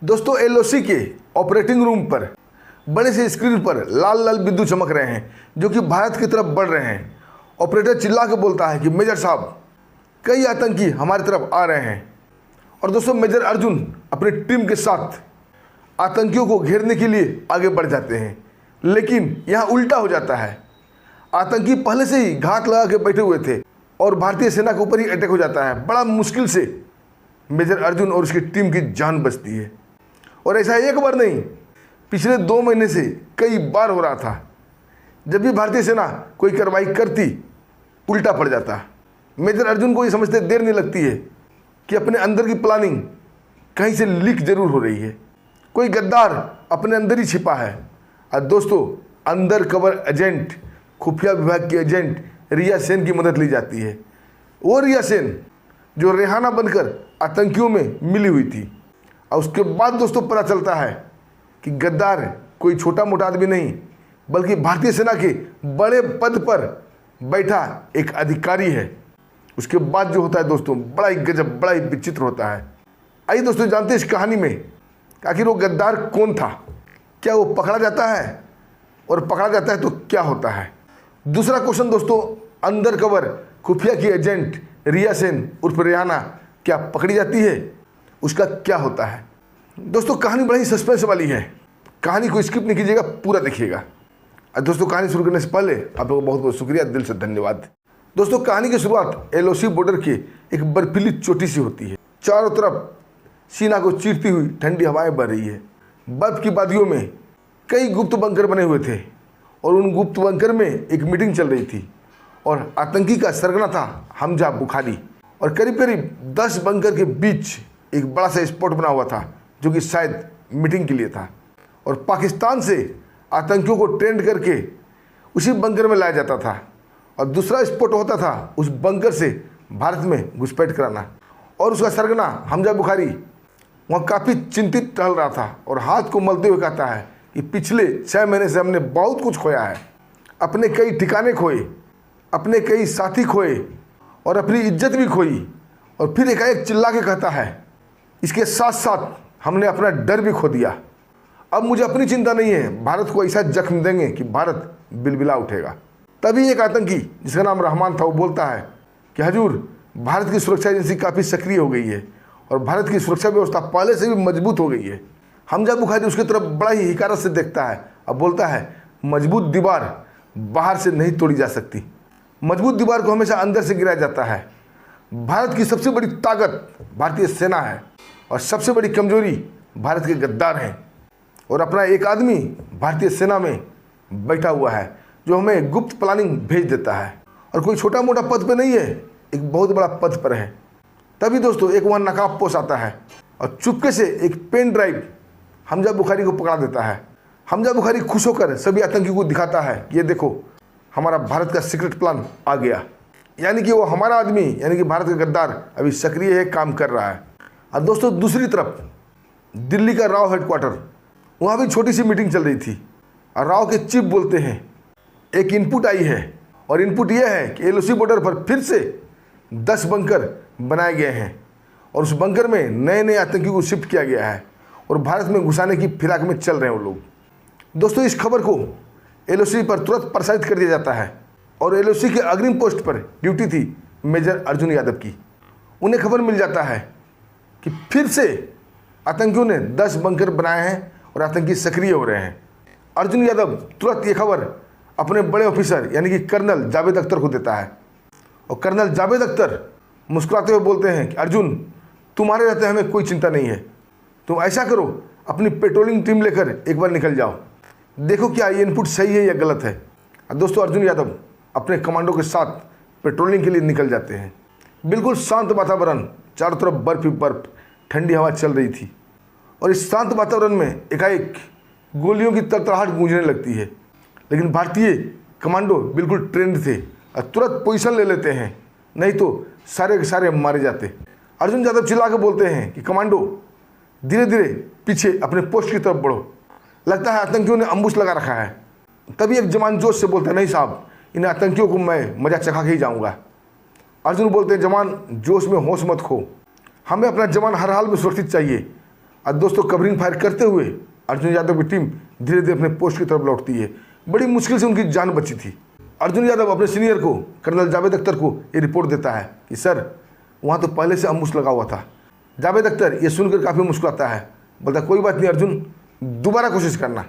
दोस्तों एलओसी के operating room पर बड़े से स्क्रीन पर लाल लाल बिंदु चमक रहे हैं जो कि भारत की तरफ बढ़ रहे हैं। ऑपरेटर चिल्ला के बोलता है कि मेजर साहब, कई आतंकी हमारी तरफ आ रहे हैं। और दोस्तों मेजर अर्जुन अपनी टीम के साथ आतंकियों को घेरने के लिए आगे बढ़ जाते हैं, लेकिन यहाँ उल्टा हो जाता है। आतंकी पहले से ही घात लगा के बैठे हुए थे और भारतीय सेना के ऊपर ही अटैक हो जाता है। बड़ा मुश्किल से मेजर अर्जुन और उसकी टीम की जान बचती है। और ऐसा एक बार नहीं, पिछले 2 महीने से कई बार हो रहा था। जब भी भारतीय सेना कोई कार्रवाई करती, उल्टा पड़ जाता। मेजर अर्जुन को ये समझते देर नहीं लगती है कि अपने अंदर की प्लानिंग कहीं से लीक जरूर हो रही है। कोई गद्दार अपने अंदर ही छिपा है। और दोस्तों अंदर कवर एजेंट, खुफिया विभाग की एजेंट रिया सेन की मदद ली जाती है। वो रिया सेन जो रेहाना बनकर आतंकियों में मिली हुई थी। और उसके बाद दोस्तों पता चलता है कि गद्दार कोई छोटा मोटा आदमी नहीं, बल्कि भारतीय सेना के बड़े पद पर बैठा एक अधिकारी है। उसके बाद जो होता है दोस्तों बड़ा ही गजब, बड़ा ही विचित्र होता है। आइए दोस्तों जानते हैं इस कहानी में आखिर वो गद्दार कौन था, क्या वो पकड़ा जाता है, और पकड़ा जाता है तो क्या होता है। दूसरा क्वेश्चन दोस्तों, अंदर कवर खुफिया की एजेंट रिया सेन उर्फ रेहाना क्या पकड़ी जाती है, उसका क्या होता है। दोस्तों कहानी बड़ी ही सस्पेंस वाली है। कहानी को स्किप नहीं कीजिएगा, पूरा देखिएगा। और दोस्तों कहानी शुरू करने से पहले आप लोगों को बहुत बहुत शुक्रिया, दिल से धन्यवाद। दोस्तों कहानी की शुरुआत एलओसी बॉर्डर की एक बर्फीली चोटी से होती है। चारों तरफ सीना को चीरती हुई ठंडी हवाएं बह रही है। बर्फ की वादियों में कई गुप्त बंकर बने हुए थे और उन गुप्त बंकर में एक मीटिंग चल रही थी। और आतंकी का सरगना था हमजा बुखारी। और करीब करीब 10 बंकर के बीच एक बड़ा सा स्पॉट बना हुआ था जो कि शायद मीटिंग के लिए था। और पाकिस्तान से आतंकियों को ट्रेंड करके उसी बंकर में लाया जाता था। और दूसरा स्पॉट होता था उस बंकर से भारत में घुसपैठ कराना। और उसका सरगना हमजा बुखारी वहाँ काफ़ी चिंतित टहल रहा था और हाथ को मलते हुए कहता है कि पिछले 6 महीने से हमने बहुत कुछ खोया है। अपने कई ठिकाने खोए, अपने कई साथी खोए और अपनी इज्जत भी खोई। और फिर एकाएक चिल्ला के कहता है, इसके साथ साथ हमने अपना डर भी खो दिया। अब मुझे अपनी चिंता नहीं है, भारत को ऐसा जख्म देंगे कि भारत बिलबिला उठेगा। तभी एक आतंकी जिसका नाम रहमान था वो बोलता है कि हजूर, भारत की सुरक्षा एजेंसी काफ़ी सक्रिय हो गई है और भारत की सुरक्षा व्यवस्था पहले से भी मजबूत हो गई है। हमजा बुखारी उसकी तरफ बड़ा ही हिकारत से देखता है और बोलता है, मजबूत दीवार बाहर से नहीं तोड़ी जा सकती, मजबूत दीवार को हमेशा अंदर से गिराया जाता है। भारत की सबसे बड़ी ताकत भारतीय सेना है और सबसे बड़ी कमजोरी भारत के गद्दार हैं। और अपना एक आदमी भारतीय सेना में बैठा हुआ है जो हमें गुप्त प्लानिंग भेज देता है। और कोई छोटा मोटा पद पे नहीं है, एक बहुत बड़ा पद पर है। तभी दोस्तों एक वहाँ नकाबपोश आता है और चुपके से एक पेन ड्राइव हमजा बुखारी को पकड़ा देता है। हमजा बुखारी खुश होकर सभी आतंकियों को दिखाता है, ये देखो हमारा भारत का सीक्रेट प्लान आ गया। यानी कि वो हमारा आदमी, यानी कि भारत का गद्दार अभी सक्रिय है, काम कर रहा है। और दोस्तों दूसरी तरफ दिल्ली का राव हेडक्वार्टर, वहाँ भी छोटी सी मीटिंग चल रही थी। और राव के चीफ बोलते हैं, एक इनपुट आई है और इनपुट यह है कि एलओसी बॉर्डर पर फिर से 10 बंकर बनाए गए हैं और उस बंकर में नए नए आतंकियों को शिफ्ट किया गया है और भारत में घुसाने की फिराक में चल रहे हैं वो लोग। दोस्तों इस खबर को एलओसी पर तुरंत प्रसारित कर दिया जाता है और एलओसी के अग्रिम पोस्ट पर ड्यूटी थी मेजर अर्जुन यादव की। उन्हें खबर मिल जाता है कि फिर से आतंकियों ने 10 बंकर बनाए हैं और आतंकी सक्रिय हो रहे हैं। अर्जुन यादव तुरंत ये खबर अपने बड़े ऑफिसर यानी कि कर्नल जावेद अख्तर को देता है। और कर्नल जावेद अख्तर मुस्कुराते हुए बोलते हैं कि अर्जुन, तुम्हारे रहते हमें कोई चिंता नहीं है, तुम ऐसा करो अपनी पेट्रोलिंग टीम लेकर एक बार निकल जाओ, देखो क्या ये इनपुट सही है या गलत है। और दोस्तों अर्जुन यादव अपने कमांडो के साथ पेट्रोलिंग के लिए निकल जाते हैं। बिल्कुल शांत वातावरण, चारों तरफ बर्फ ही बर्फ, ठंडी हवा चल रही थी। और इस शांत वातावरण में एकाएक गोलियों की तरतराहट गूंजने लगती है। लेकिन भारतीय कमांडो बिल्कुल ट्रेंड थे और तुरंत पोजीशन ले लेते हैं, नहीं तो सारे के सारे मारे जाते। अर्जुन यादव चिल्ला के बोलते हैं कि कमांडो धीरे धीरे पीछे अपने पोस्ट की तरफ बढ़ो, लगता है आतंकियों ने अम्बुश लगा रखा है। तभी एक जवान जोश से बोलता है, नहीं साहब, इन आतंकियों को मैं मजा चखा के ही जाऊँगा। अर्जुन बोलते हैं, जवान जोश में होश मत खो, हमें अपना जवान हर हाल में सुरक्षित चाहिए और दोस्तों कवरिंग फायर करते हुए अर्जुन यादव की टीम धीरे धीरे अपने पोस्ट की तरफ लौटती है। बड़ी मुश्किल से उनकी जान बची थी। अर्जुन यादव अपने सीनियर को कर्नल जावेद अख्तर को ये रिपोर्ट देता है कि सर वहाँ तो पहले से अम्बुश लगा हुआ था। जावेद अख्तर ये सुनकर काफ़ी मुस्कुराता है, बोलता कोई बात नहीं अर्जुन, दोबारा कोशिश करना।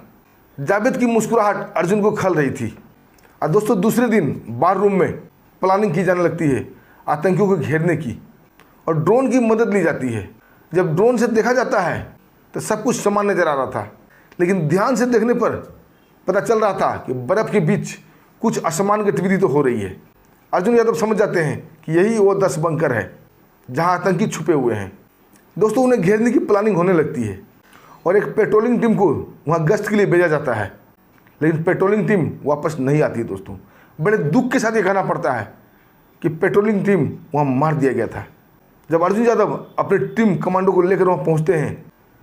जावेद की मुस्कुराहट अर्जुन को खल रही थी। और दोस्तों दूसरे दिन बार रूम में प्लानिंग की जाने लगती है आतंकियों को घेरने की, और ड्रोन की मदद ली जाती है। जब ड्रोन से देखा जाता है तो सब कुछ समान नजर आ रहा था, लेकिन ध्यान से देखने पर पता चल रहा था कि बर्फ़ के बीच कुछ असमान गतिविधि तो हो रही है। अर्जुन यादव समझ जाते हैं कि यही वो 10 बंकर है जहां आतंकी छुपे हुए हैं। दोस्तों उन्हें घेरने की प्लानिंग होने लगती है और एक पेट्रोलिंग टीम को वहां गश्त के लिए भेजा जाता है, लेकिन पेट्रोलिंग टीम वापस नहीं आती। दोस्तों बड़े दुख के साथ ये कहना पड़ता है कि पेट्रोलिंग टीम वहाँ मार दिया गया था। जब अर्जुन यादव अपनी टीम कमांडो को लेकर वहाँ पहुँचते हैं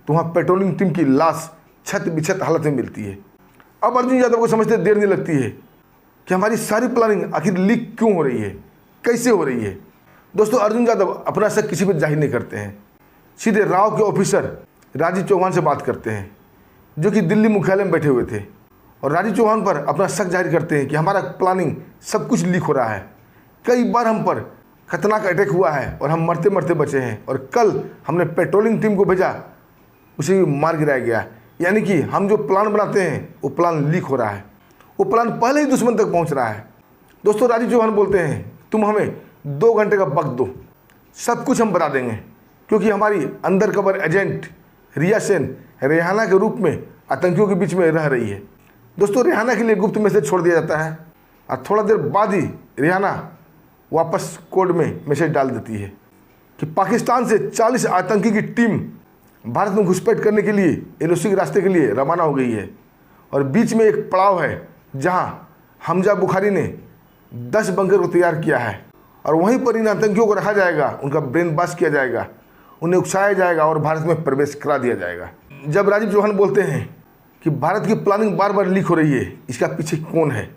तो वहाँ पेट्रोलिंग टीम की लाश छत बिछत हालत में मिलती है। अब अर्जुन यादव को समझते देर नहीं लगती है कि हमारी सारी प्लानिंग आखिर लीक क्यों हो रही है, कैसे हो रही है। दोस्तों अर्जुन यादव अपना शक किसी पर जाहिर नहीं करते हैं, सीधे राव के ऑफिसर राजीव चौहान से बात करते हैं जो कि दिल्ली मुख्यालय में बैठे हुए थे, और राजीव चौहान पर अपना शक जाहिर करते हैं कि हमारा प्लानिंग सब कुछ लीक हो रहा है। कई बार हम पर खतरनाक अटैक हुआ है और हम मरते मरते बचे हैं, और कल हमने पेट्रोलिंग टीम को भेजा, उसे मार गिराया गया। यानी कि हम जो प्लान बनाते हैं वो प्लान लीक हो रहा है, वो प्लान पहले ही दुश्मन तक पहुंच रहा है। दोस्तों राजीव चौहान बोलते हैं तुम हमें 2 घंटे का वक्त दो, सब कुछ हम बता देंगे, क्योंकि हमारी अंडर कवर एजेंट रिया सेन रेहाना के रूप में आतंकियों के बीच में रह रही है। दोस्तों रेहाना के लिए गुप्त मैसेज छोड़ दिया जाता है और थोड़ा देर बाद ही रेहाना वापस कोड में मैसेज डाल देती है कि पाकिस्तान से 40 आतंकी की टीम भारत में घुसपैठ करने के लिए एलओसी के रास्ते के लिए रवाना हो गई है, और बीच में एक पड़ाव है जहां हमजा बुखारी ने 10 बंकर को तैयार किया है, और वहीं पर इन आतंकियों को रखा जाएगा, उनका ब्रेन वॉश किया जाएगा, उन्हें उकसाया जाएगा और भारत में प्रवेश करा दिया जाएगा। जब राजीव चौहान बोलते हैं कि भारत की प्लानिंग बार बार लीक हो रही है, इसका पीछे कौन है,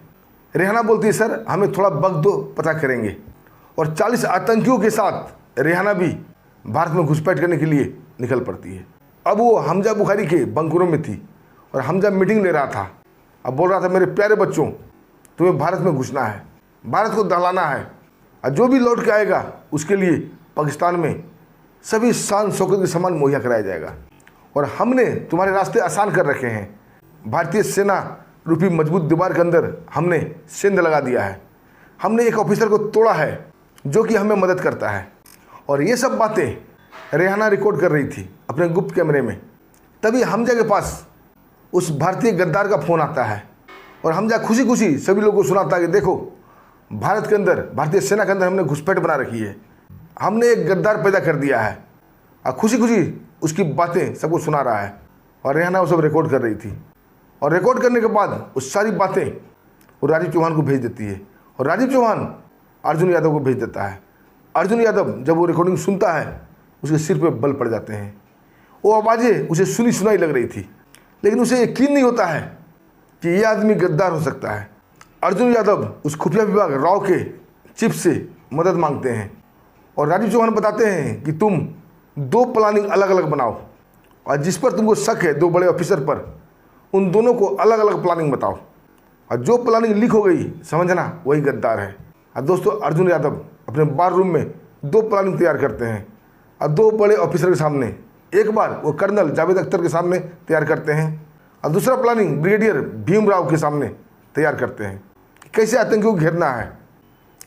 रेहाना बोलती है सर हमें थोड़ा वक्त दो, पता करेंगे। और 40 आतंकियों के साथ रेहाना भी भारत में घुसपैठ करने के लिए निकल पड़ती है। अब वो हमजा बुखारी के बंकरों में थी और हमजा मीटिंग ले रहा था। अब बोल रहा था मेरे प्यारे बच्चों, तुम्हें भारत में घुसना है, भारत को दहलाना है, और जो भी लौट के आएगा उसके लिए पाकिस्तान में सभी शान शौकत के सामान मुहैया कराया जाएगा, और हमने तुम्हारे रास्ते आसान कर रखे हैं। भारतीय सेना रूपी मजबूत दीवार के अंदर हमने सेंध लगा दिया है, हमने एक ऑफिसर को तोड़ा है जो कि हमें मदद करता है। और ये सब बातें रेहाना रिकॉर्ड कर रही थी अपने गुप्त कैमरे में। तभी हमजा के पास उस भारतीय गद्दार का फ़ोन आता है, और हमजा खुशी खुशी सभी लोगों को सुनाता है कि देखो भारत के अंदर, भारतीय सेना के अंदर हमने घुसपैठ बना रखी है, हमने एक गद्दार पैदा कर दिया है, और खुशी खुशी उसकी बातें सबको सुना रहा है। और रेहाना वो सब रिकॉर्ड कर रही थी, और रिकॉर्ड करने के बाद उस सारी बातें वो राजीव चौहान को भेज देती है, और राजीव चौहान अर्जुन यादव को भेज देता है। अर्जुन यादव जब वो रिकॉर्डिंग सुनता है उसके सिर पे बल पड़ जाते हैं। वो आवाज़ें उसे सुनी सुनाई लग रही थी, लेकिन उसे यकीन नहीं होता है कि ये आदमी गद्दार हो सकता है। अर्जुन यादव उस खुफिया विभाग राव के चीफ से मदद मांगते हैं, और राजीव चौहान बताते हैं कि तुम 2 प्लानिंग अलग अलग बनाओ, और जिस पर तुमको शक है 2 बड़े ऑफिसर पर, उन दोनों को अलग अलग प्लानिंग बताओ, और जो प्लानिंग लीक हो गई समझना वही गद्दार है। और दोस्तों अर्जुन यादव अपने बार रूम में 2 प्लानिंग तैयार करते हैं, और 2 बड़े ऑफिसर के सामने, एक बार वो कर्नल जावेद अख्तर के सामने तैयार करते हैं, और दूसरा प्लानिंग ब्रिगेडियर भीमराव के सामने तैयार करते हैं कि कैसे आतंकियों को घेरना है।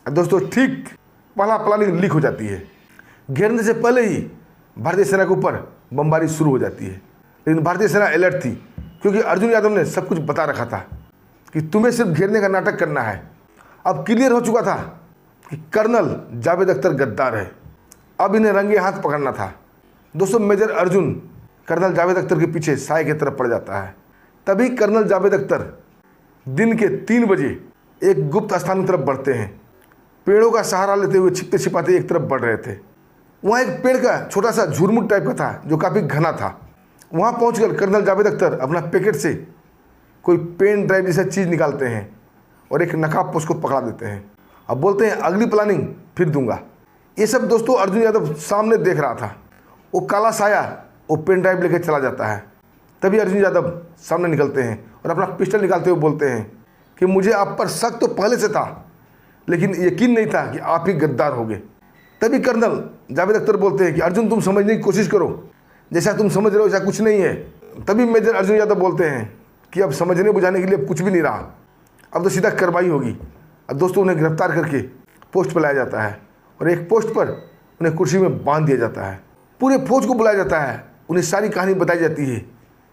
और दोस्तों ठीक पहला प्लानिंग लीक हो जाती है। घेरने से पहले ही भारतीय सेना के ऊपर बमबारी शुरू हो जाती है, लेकिन भारतीय सेना अलर्ट थी, क्योंकि अर्जुन यादव ने सब कुछ बता रखा था कि तुम्हें सिर्फ घेरने का नाटक करना है। अब क्लियर हो चुका था कि कर्नल जावेद अख्तर गद्दार है, अब इन्हें रंगे हाथ पकड़ना था। दोस्तों मेजर अर्जुन कर्नल जावेद अख्तर के पीछे साय की तरफ पड़ जाता है। तभी कर्नल जावेद अख्तर दिन के 3 बजे एक गुप्त स्थान की तरफ बढ़ते हैं। पेड़ों का सहारा लेते हुए छिपते छिपाते एक तरफ बढ़ रहे थे। वहाँ एक पेड़ का छोटा सा झुरमुट टाइप का था जो काफ़ी घना था। वहाँ पहुँचकर कर्नल जावेद अख्तर अपना पैकेट से कोई पेन ड्राइव जैसा चीज़ निकालते हैं और एक नकाब उसको पकड़ा देते हैं। अब बोलते हैं अगली प्लानिंग फिर दूंगा। ये सब दोस्तों अर्जुन यादव सामने देख रहा था। वो काला साया वो पेन ड्राइव लेकर चला जाता है। तभी अर्जुन यादव सामने निकलते हैं और अपना पिस्टल निकालते हुए बोलते हैं कि मुझे आप पर शक तो पहले से था, लेकिन यकीन नहीं था कि आप ही गद्दार होगे। तभी कर्नल जावेद अख्तर बोलते हैं कि अर्जुन तुम समझने की कोशिश करो, जैसा तुम समझ रहे हो ऐसा कुछ नहीं है। तभी मेजर अर्जुन यादव बोलते हैं कि अब समझने बुझाने के लिए अब कुछ भी नहीं रहा, अब तो सीधा कार्रवाई होगी। अब दोस्तों उन्हें गिरफ्तार करके पोस्ट पर लाया जाता है और एक पोस्ट पर उन्हें कुर्सी में बांध दिया जाता है। पूरे फौज को बुलाया जाता है, उन्हें सारी कहानी बताई जाती है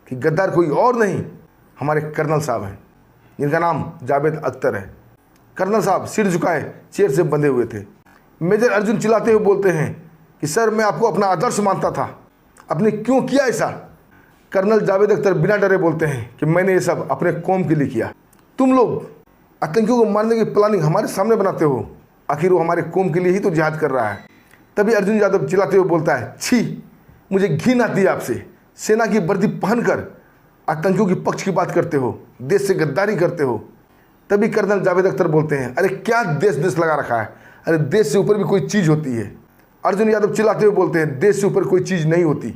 कि गद्दार कोई और नहीं हमारे कर्नल साहब हैं, जिनका नाम जावेद अख्तर है। कर्नल साहब सिर झुकाए चेयर से बंधे हुए थे। मेजर अर्जुन चिल्लाते हुए बोलते हैं कि सर मैं आपको अपना आदर्श मानता था, आपने क्यों किया ऐसा? कर्नल जावेद अख्तर बिना डरे बोलते हैं कि मैंने ये सब अपने कौम के लिए किया। तुम लोग आतंकियों को मारने की प्लानिंग हमारे सामने बनाते हो, आखिर वो हमारे कौम के लिए ही तो जिहाद कर रहा है। तभी अर्जुन यादव चिल्लाते हुए बोलता है, छी, मुझे घिन आती है आपसे। सेना की वर्दी पहनकर आतंकियों की पक्ष की बात करते हो, देश से गद्दारी करते हो। तभी कर्नल जावेद अख्तर बोलते हैं, अरे क्या देश देश लगा रखा है, अरे देश से ऊपर भी कोई चीज़ होती है। अर्जुन यादव चिल्लाते हुए बोलते हैं, देश से ऊपर कोई चीज़ नहीं होती।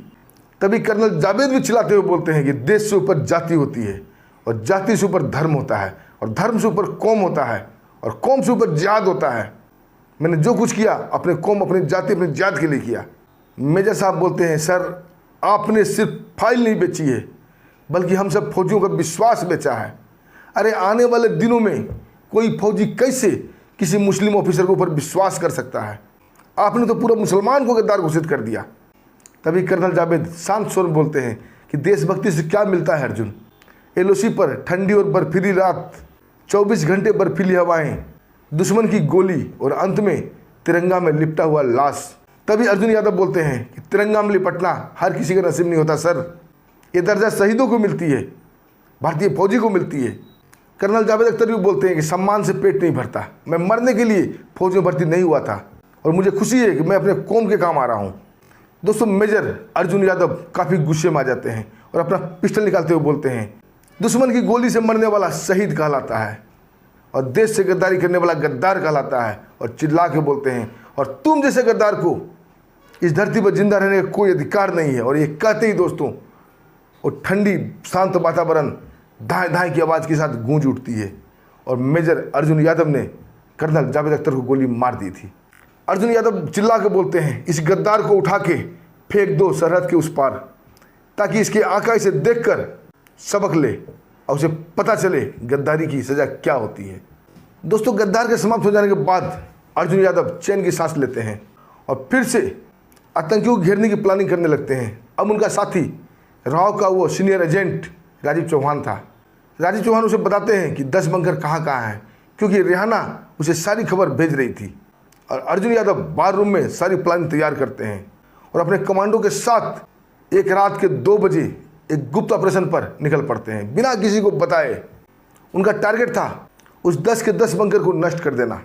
तभी कर्नल जावेद भी चिल्लाते हुए बोलते हैं कि देश से ऊपर जाति होती है और जाति से ऊपर धर्म होता है और धर्म से ऊपर कौम होता है और कौम से ऊपर जिहाद होता है। मैंने जो कुछ किया अपने कौम, अपनी जाति, अपनी जिहाद के लिए किया। मेजर साहब बोलते हैं, सर आपने सिर्फ फाइल नहीं बेची है, बल्कि हम सब फौजियों का विश्वास बेचा है। अरे आने वाले दिनों में कोई फौजी कैसे किसी मुस्लिम ऑफिसर के ऊपर विश्वास कर सकता है? आपने तो पूरा मुसलमान को गद्दार घोषित कर दिया। तभी कर्नल जावेद शांत स्वर में बोलते हैं कि देशभक्ति से क्या मिलता है अर्जुन? एलओसी पर ठंडी और बर्फीली रात, 24 घंटे बर्फीली हवाएं, दुश्मन की गोली और अंत में तिरंगा में लिपटा हुआ लाश। तभी अर्जुन यादव बोलते हैं कि तिरंगा में लिपटना हर किसी का नसीब नहीं होता सर, ये दर्जा शहीदों को मिलती है, भारतीय फौजी को मिलती है। कर्नल जावेद अख्तर भी बोलते हैं कि सम्मान से पेट नहीं भरता, मैं मरने के लिए फौज में भर्ती नहीं हुआ था और मुझे खुशी है कि मैं अपने कौम के काम आ रहा हूँ। दोस्तों मेजर अर्जुन यादव काफ़ी गुस्से में आ जाते हैं और अपना पिस्टल निकालते हुए बोलते हैं, दुश्मन की गोली से मरने वाला शहीद कहलाता है और देश से गद्दारी करने वाला गद्दार कहलाता है। और चिल्ला के बोलते हैं, और तुम जैसे गद्दार को इस धरती पर जिंदा रहने का कोई अधिकार नहीं है। और ये कहते ही दोस्तों वो ठंडी शांत वातावरण धाएं धाएं की आवाज़ के साथ गूंज उठती है और मेजर अर्जुन यादव ने कर्नल जावेद अख्तर को गोली मार दी थी। अर्जुन यादव चिल्ला के बोलते हैं, इस गद्दार को उठा के फेंक दो सरहद के उस पार, ताकि इसके आका इसे देखकर सबक ले और उसे पता चले गद्दारी की सज़ा क्या होती है। दोस्तों गद्दार के समाप्त हो जाने के बाद अर्जुन यादव चैन की सांस लेते हैं और फिर से आतंकियों को घेरने की प्लानिंग करने लगते हैं। अब उनका साथी राव का वो सीनियर एजेंट राजीव चौहान था। राजीव चौहान उसे बताते हैं कि 10 बंकर कहाँ कहाँ हैं, क्योंकि रेहाना उसे सारी खबर भेज रही थी। और अर्जुन यादव बार रूम में सारी प्लानिंग तैयार करते हैं और अपने कमांडो के साथ एक रात के 2 बजे एक गुप्त ऑपरेशन पर निकल पड़ते हैं बिना किसी को बताए। उनका टारगेट था उस 10 के 10 बंकर को नष्ट कर देना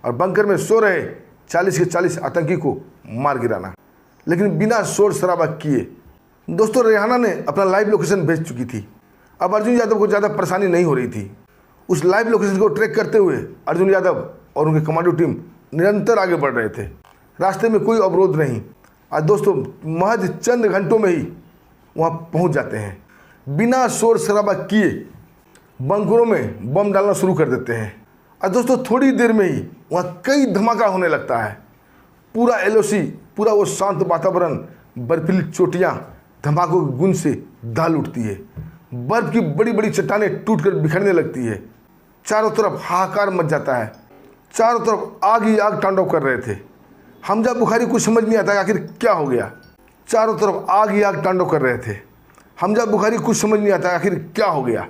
और बंकर में सो रहे 40 के 40 आतंकी को मार गिराना, लेकिन बिना शोर शराबा किए। दोस्तों रेहाना ने अपना लाइव लोकेशन भेज चुकी थी। अब अर्जुन यादव को ज़्यादा परेशानी नहीं हो रही थी। उस लाइव लोकेशन को ट्रैक करते हुए अर्जुन यादव और उनकी कमांडो टीम निरंतर आगे बढ़ रहे थे। रास्ते में कोई अवरोध नहीं। आज दोस्तों महज चंद घंटों में ही वहाँ पहुँच जाते हैं। बिना शोर शराबा किए बंकरों में बम डालना शुरू कर देते हैं। और दोस्तों थोड़ी देर में ही वहाँ कई धमाका होने लगता है। पूरा एलओसी, पूरा वो शांत वातावरण, बर्फीली चोटियाँ धमाकों की गूंज से दाल उठती है। बर्फ की बड़ी बड़ी चट्टानें टूटकर बिखरने लगती है। चारों तरफ हाहाकार मच जाता है। चारों तरफ आग ही आग तांडव कर रहे थे। हमजा बुखारी कुछ समझ नहीं आता आखिर क्या हो गया। चारों तरफ आग ही आग तांडव कर रहे थे। हमजा बुखारी कुछ समझ नहीं आता आखिर क्या हो गया।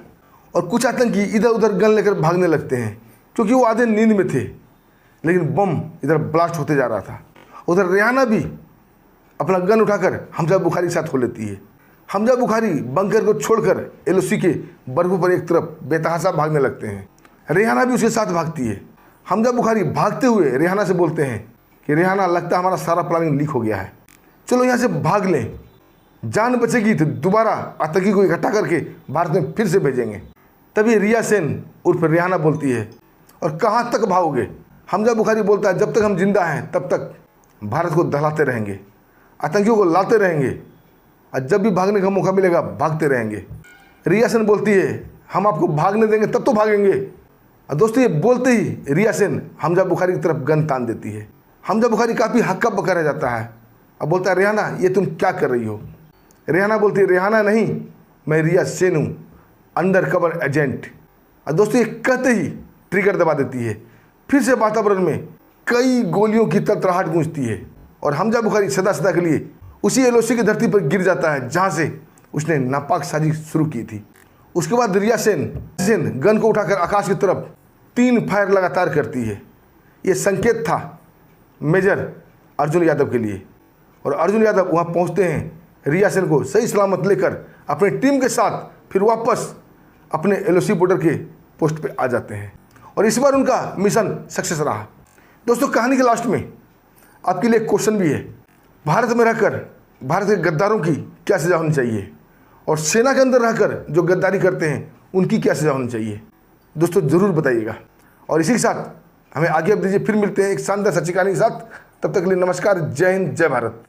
और कुछ आतंकी इधर उधर गन लेकर भागने लगते हैं, क्योंकि वो आधे नींद में थे। लेकिन बम इधर ब्लास्ट होते जा रहा था। उधर रेहाना भी अपना गन उठाकर हमजा बुखारी के साथ हो लेती है। हमजा बुखारी बंकर को छोड़कर एलओसी के बर्फों पर एक तरफ बेतहाशा भागने लगते हैं। रेहाना भी उसके साथ भागती है। हमजा बुखारी भागते हुए रेहाना से बोलते हैं कि रेहाना, लगता है हमारा सारा प्लानिंग लीक हो गया है, चलो यहाँ से भाग लें। जान बचेगी तो दोबारा आतंकी को इकट्ठा करके भारत में फिर से भेजेंगे। तभी रिया सेन उर्फ रेहाना बोलती है, और कहाँ तक भागोगे? हमजा बुखारी बोलता है, जब तक हम जिंदा हैं तब तक भारत को दहलाते रहेंगे, आतंकियों को लाते रहेंगे और जब भी भागने का मौका मिलेगा भागते रहेंगे। रिया सेन बोलती है हम आपको भागने देंगे तब तो भागेंगे। और दोस्तों ये बोलते ही रिया सेन हमजा बुखारी की तरफ गन तान देती है। हमजा बुखारी काफ़ी हक्का बक्का रह जाता है। अब बोलता है रेहाना ये तुम क्या कर रही हो। रेहाना बोलती है रेहाना नहीं, मैं रिया सेन हूँ, अंडर कवर एजेंट। और दोस्तों ये कहते ही ट्रिगर दबा देती है। फिर से वातावरण में कई गोलियों की तड़तड़ाहट गूंजती है और हमजा बुखारी सदा सदा के लिए उसी एलओसी की धरती पर गिर जाता है जहाँ से उसने नापाक साजिश शुरू की थी। उसके बाद रिया सेन गन को उठाकर आकाश की तरफ 3 फायर लगातार करती है। ये संकेत था मेजर अर्जुन यादव के लिए और अर्जुन यादव वहाँ पहुँचते हैं। रिया सेन को सही सलामत लेकर अपनी टीम के साथ फिर वापस अपने एलओसी बॉर्डर के पोस्ट पे आ जाते हैं और इस बार उनका मिशन सक्सेस रहा। दोस्तों कहानी के लास्ट में आपके लिए एक क्वेश्चन भी है, भारत में रहकर भारत के गद्दारों की क्या सज़ा होनी चाहिए और सेना के अंदर रहकर जो गद्दारी करते हैं उनकी क्या सज़ा होनी चाहिए। दोस्तों ज़रूर बताइएगा और इसी के साथ हमें आगे अब दीजिए, फिर मिलते हैं एक शानदार सच्ची कहानी के साथ। तब तक के लिए नमस्कार, जय हिंद, जय भारत।